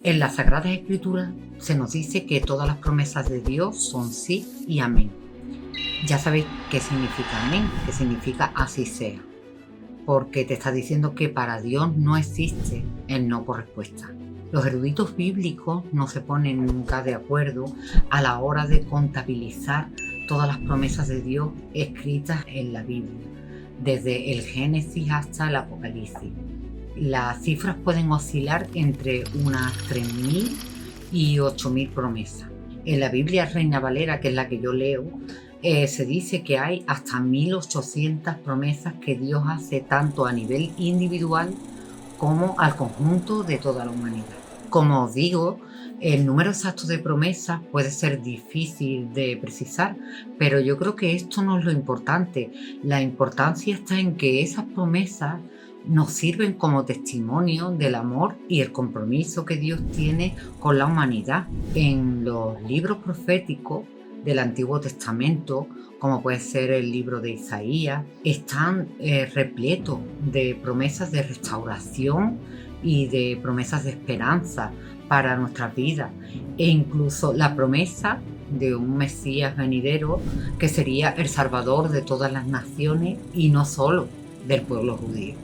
En las Sagradas Escrituras se nos dice que todas las promesas de Dios son sí y amén. Ya sabéis qué significa amén, que significa así sea, porque te está diciendo que para Dios no existe el no por respuesta. Los eruditos bíblicos no se ponen nunca de acuerdo a la hora de contabilizar todas las promesas de Dios escritas en la Biblia, desde el Génesis hasta el Apocalipsis. Las cifras pueden oscilar entre unas 3.000 y 8.000 promesas. En la Biblia Reina Valera, que es la que yo leo, se dice que hay hasta 1.800 promesas que Dios hace tanto a nivel individual como al conjunto de toda la humanidad. Como os digo, el número exacto de promesas puede ser difícil de precisar, pero yo creo que esto no es lo importante. La importancia está en que esas promesas nos sirven como testimonio del amor y el compromiso que Dios tiene con la humanidad. En los libros proféticos del Antiguo Testamento, como puede ser el libro de Isaías, están repletos de promesas de restauración y de promesas de esperanza para nuestras vidas, e incluso la promesa de un Mesías venidero que sería el Salvador de todas las naciones y no solo del pueblo judío.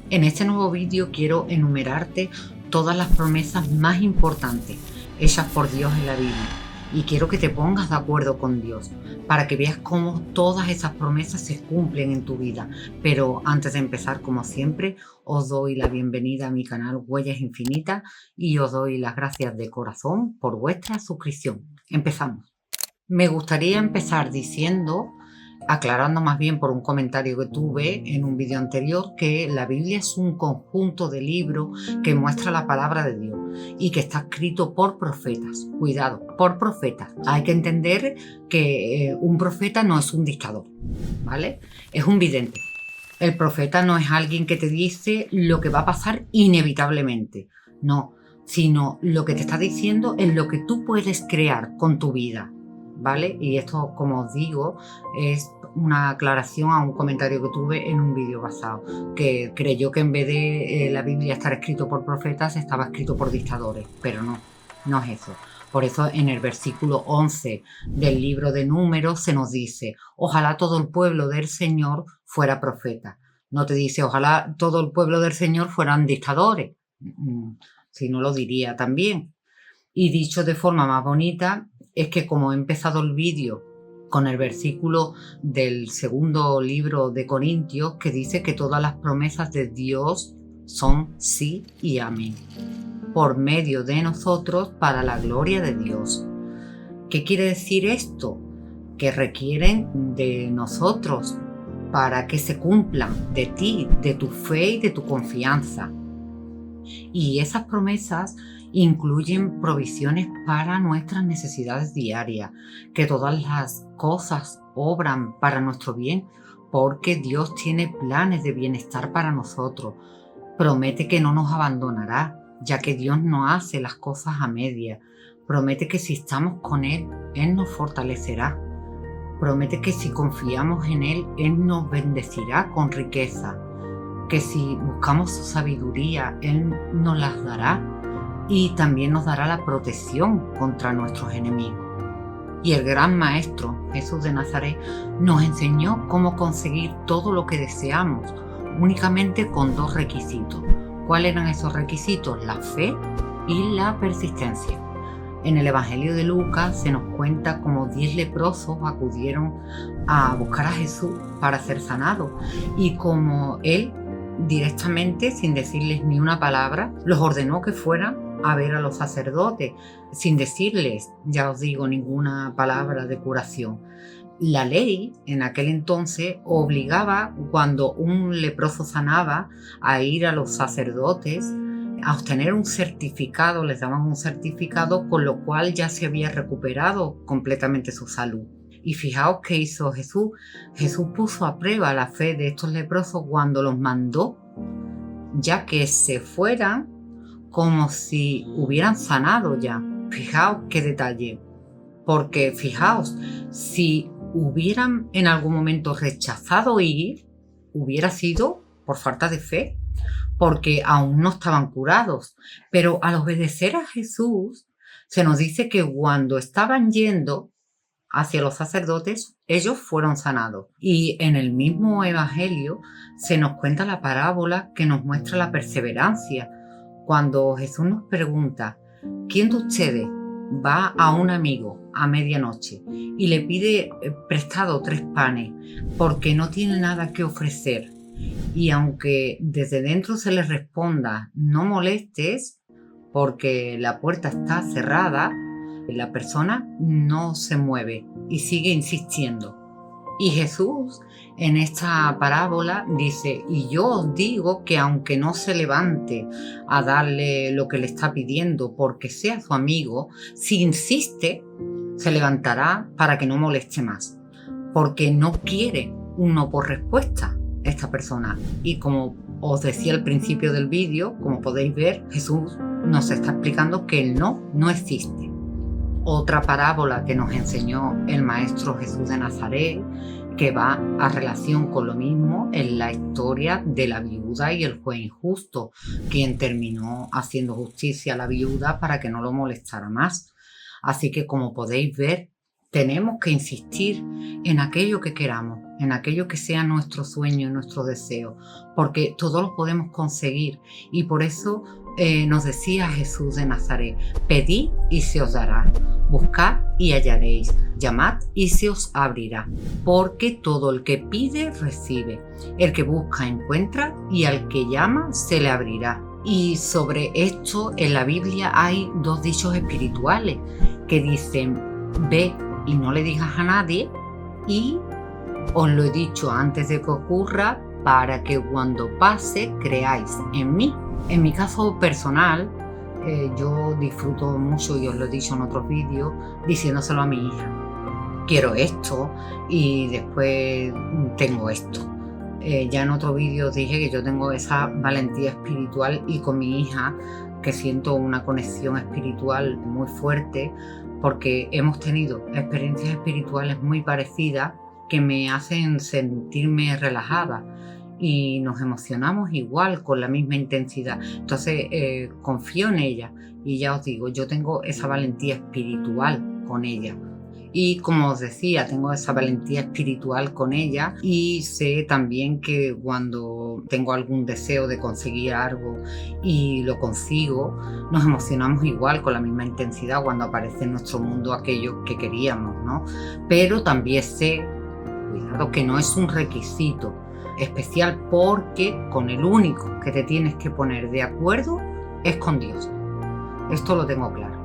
En este nuevo vídeo quiero enumerarte todas las promesas más importantes hechas por Dios en la Biblia, y quiero que te pongas de acuerdo con Dios para que veas cómo todas esas promesas se cumplen en tu vida. Pero antes de empezar, como siempre, os doy la bienvenida a mi canal Huellas Infinitas y os doy las gracias de corazón por vuestra suscripción. Empezamos. Me gustaría empezar aclarando más bien por un comentario que tuve en un vídeo anterior, que la Biblia es un conjunto de libros que muestra la palabra de Dios y que está escrito por profetas. Cuidado, por profetas. Hay que entender que un profeta no es un dictador, ¿vale? Es un vidente. El profeta no es alguien que te dice lo que va a pasar inevitablemente, no, sino lo que te está diciendo es lo que tú puedes crear con tu vida, ¿vale? Y esto, como os digo, es una aclaración a un comentario que tuve en un vídeo pasado, que creyó que en vez de la Biblia estar escrito por profetas, estaba escrito por dictadores, pero no, no es eso. Por eso en el versículo 11 del libro de Números se nos dice: ojalá todo el pueblo del Señor fuera profeta. No te dice ojalá todo el pueblo del Señor fueran dictadores, si no lo diría también. Y dicho de forma más bonita, es que como he empezado el vídeo con el versículo del segundo libro de Corintios, que dice que todas las promesas de Dios son sí y amén, por medio de nosotros para la gloria de Dios. ¿Qué quiere decir esto? Que requieren de nosotros para que se cumplan, de ti, de tu fe y de tu confianza. Y esas promesas incluyen provisiones para nuestras necesidades diarias, que todas las cosas obran para nuestro bien, porque Dios tiene planes de bienestar para nosotros. Promete que no nos abandonará, ya que Dios no hace las cosas a medias. Promete que si estamos con Él, Él nos fortalecerá. Promete que si confiamos en Él, Él nos bendecirá con riqueza. Que si buscamos su sabiduría, Él nos las dará, y también nos dará la protección contra nuestros enemigos. Y el gran Maestro, Jesús de Nazaret, nos enseñó cómo conseguir todo lo que deseamos, únicamente con dos requisitos. ¿Cuáles eran esos requisitos? La fe y la persistencia. En el Evangelio de Lucas se nos cuenta cómo 10 leprosos acudieron a buscar a Jesús para ser sanados, y como Él directamente, sin decirles ni una palabra, los ordenó que fueran a ver a los sacerdotes, sin decirles, ya os digo, ninguna palabra de curación. La ley en aquel entonces obligaba, cuando un leproso sanaba, a ir a los sacerdotes a obtener un certificado, les daban un certificado, con lo cual ya se había recuperado completamente su salud. Y fijaos qué hizo Jesús. Jesús puso a prueba la fe de estos leprosos cuando los mandó, ya que se fueran como si hubieran sanado ya. Fijaos qué detalle. Porque fijaos, si hubieran en algún momento rechazado ir, hubiera sido por falta de fe. porque aún no estaban curados. Pero al obedecer a Jesús, se nos dice que cuando estaban yendo hacia los sacerdotes, ellos fueron sanados. Y en el mismo Evangelio se nos cuenta la parábola que nos muestra la perseverancia. Cuando Jesús nos pregunta, ¿quién de ustedes va a un amigo a medianoche y le pide prestado 3 panes porque no tiene nada que ofrecer? Y aunque desde dentro se le responda, no molestes porque la puerta está cerrada, la persona no se mueve y sigue insistiendo. Y Jesús en esta parábola dice, y yo os digo que aunque no se levante a darle lo que le está pidiendo porque sea su amigo, si insiste, se levantará para que no moleste más, porque no quiere un no por respuesta esta persona. Y como os decía al principio del vídeo, como podéis ver, Jesús nos está explicando que el no existe. Otra parábola que nos enseñó el Maestro Jesús de Nazaret, que va a relación con lo mismo, es la historia de la viuda y el juez injusto, quien terminó haciendo justicia a la viuda para que no lo molestara más. Así que, como podéis ver, tenemos que insistir en aquello que queramos, en aquello que sea nuestro sueño, nuestro deseo, porque todo lo podemos conseguir. Y por eso nos decía Jesús de Nazaret, pedid y se os dará, buscad y hallaréis, llamad y se os abrirá, porque todo el que pide recibe, el que busca encuentra y al que llama se le abrirá. Y sobre esto en la Biblia hay 2 dichos espirituales que dicen, ve y no le digas a nadie, y os lo he dicho antes de que ocurra para que cuando pase creáis en mí. En mi caso personal, yo disfruto mucho, y os lo he dicho en otros vídeos, diciéndoselo a mi hija. Quiero esto y después tengo esto. Ya en otro vídeo os dije que yo tengo esa valentía espiritual, y con mi hija que siento una conexión espiritual muy fuerte porque hemos tenido experiencias espirituales muy parecidas que me hacen sentirme relajada y nos emocionamos igual, con la misma intensidad. Entonces confío en ella, y ya os digo, yo tengo esa valentía espiritual con ella. Y como os decía, tengo esa valentía espiritual con ella, y sé también que cuando tengo algún deseo de conseguir algo y lo consigo, nos emocionamos igual, con la misma intensidad, cuando aparece en nuestro mundo aquello que queríamos, ¿no? Pero también sé, cuidado, que no es un requisito especial, porque con el único que te tienes que poner de acuerdo es con Dios. Esto lo tengo claro.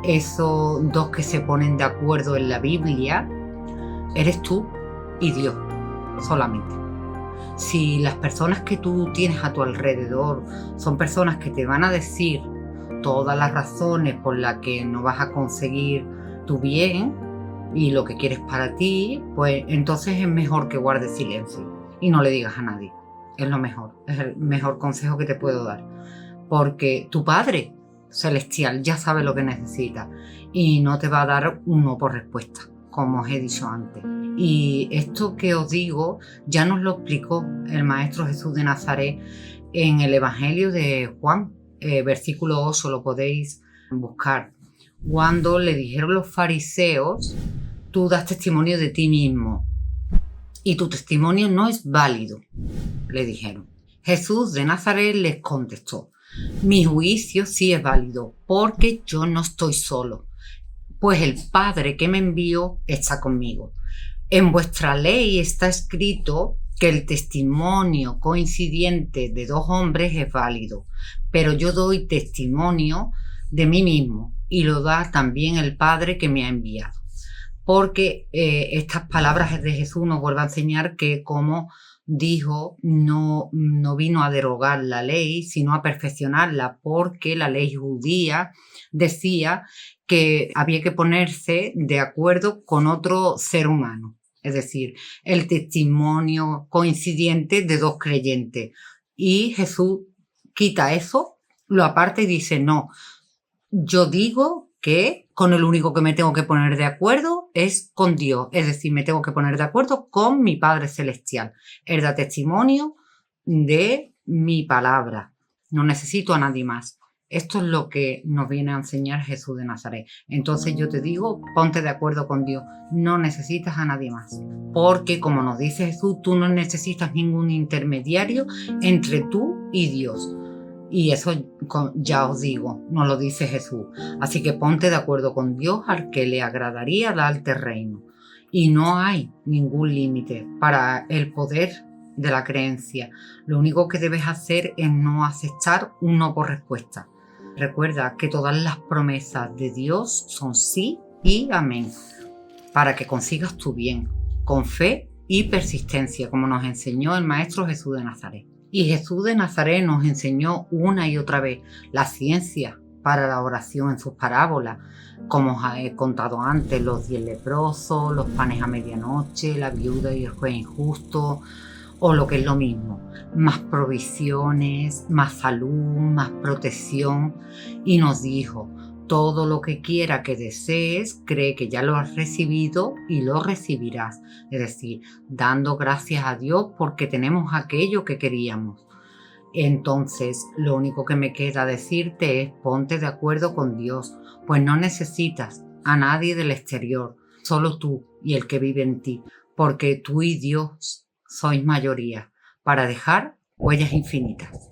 Esos 2 que se ponen de acuerdo en la Biblia eres tú y Dios solamente. Si las personas que tú tienes a tu alrededor son personas que te van a decir todas las razones por las que no vas a conseguir tu bien y lo que quieres para ti, pues entonces es mejor que guardes silencio y no le digas a nadie. Es lo mejor, es el mejor consejo que te puedo dar, porque tu Padre Celestial ya sabe lo que necesita y no te va a dar un no por respuesta, como os he dicho antes. Y esto que os digo ya nos lo explicó el Maestro Jesús de Nazaret en el Evangelio de Juan, versículo 8, lo podéis buscar. Cuando le dijeron los fariseos, tú das testimonio de ti mismo y tu testimonio no es válido, le dijeron. Jesús de Nazaret les contestó, mi juicio sí es válido, porque yo no estoy solo, pues el Padre que me envió está conmigo. En vuestra ley está escrito que el testimonio coincidente de 2 hombres es válido, pero yo doy testimonio de mí mismo, y lo da también el Padre que me ha enviado. Porque estas palabras de Jesús nos vuelven a enseñar que, como dijo, no vino a derogar la ley, sino a perfeccionarla, porque la ley judía decía que había que ponerse de acuerdo con otro ser humano, es decir, el testimonio coincidente de 2 creyentes. Y Jesús quita eso, lo aparta y dice, no, yo digo que con el único que me tengo que poner de acuerdo es con Dios, es decir, me tengo que poner de acuerdo con mi Padre Celestial. Él da testimonio de mi palabra, no necesito a nadie más. Esto es lo que nos viene a enseñar Jesús de Nazaret. Entonces yo te digo, ponte de acuerdo con Dios. No necesitas a nadie más. Porque como nos dice Jesús, tú no necesitas ningún intermediario entre tú y Dios. Y eso ya os digo, nos lo dice Jesús. Así que ponte de acuerdo con Dios al que le agradaría darte reino. Y no hay ningún límite para el poder de la creencia. Lo único que debes hacer es no aceptar un no por respuesta. Recuerda que todas las promesas de Dios son sí y amén, para que consigas tu bien, con fe y persistencia, como nos enseñó el Maestro Jesús de Nazaret. Y Jesús de Nazaret nos enseñó una y otra vez la ciencia para la oración en sus parábolas, como os he contado antes, los 10 leprosos, los panes a medianoche, la viuda y el juez injusto, o lo que es lo mismo, más provisiones, más salud, más protección. Y nos dijo, todo lo que quiera que desees, cree que ya lo has recibido y lo recibirás. Es decir, dando gracias a Dios porque tenemos aquello que queríamos. Entonces, lo único que me queda decirte es ponte de acuerdo con Dios, pues no necesitas a nadie del exterior, solo tú y el que vive en ti, porque tú y Dios sois mayoría para dejar huellas infinitas.